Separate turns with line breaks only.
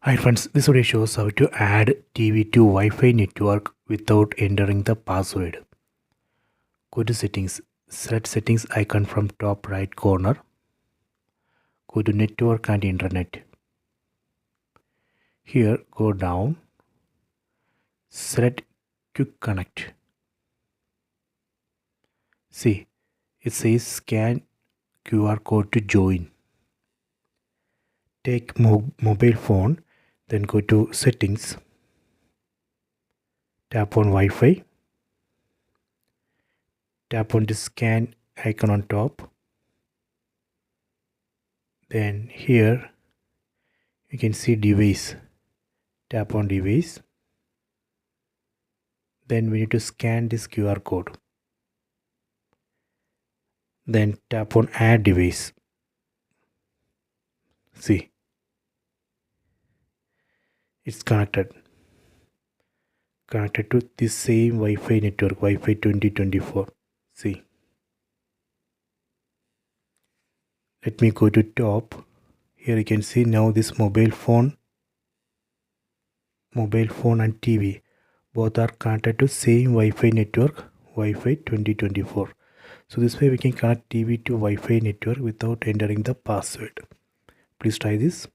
Hi friends, this video shows how to add TV to Wi-Fi network without entering the password. Go to settings, select settings icon from top right corner. Go to network and internet. Here go down, select quick connect. See, it says scan QR code to join. Take mobile phone, then go to settings, tap on Wi-Fi, tap on the scan icon on top. Then here you can see device, tap on device. Then we need to scan this QR code. Then tap on add device. See, it's connected to this same Wi-Fi network, Wi-Fi 2024. See, let me go to top. Here you can see now this mobile phone and TV both are connected to same Wi-Fi network, Wi-Fi 2024. So this way we can connect TV to Wi-Fi network without entering the password. Please try this.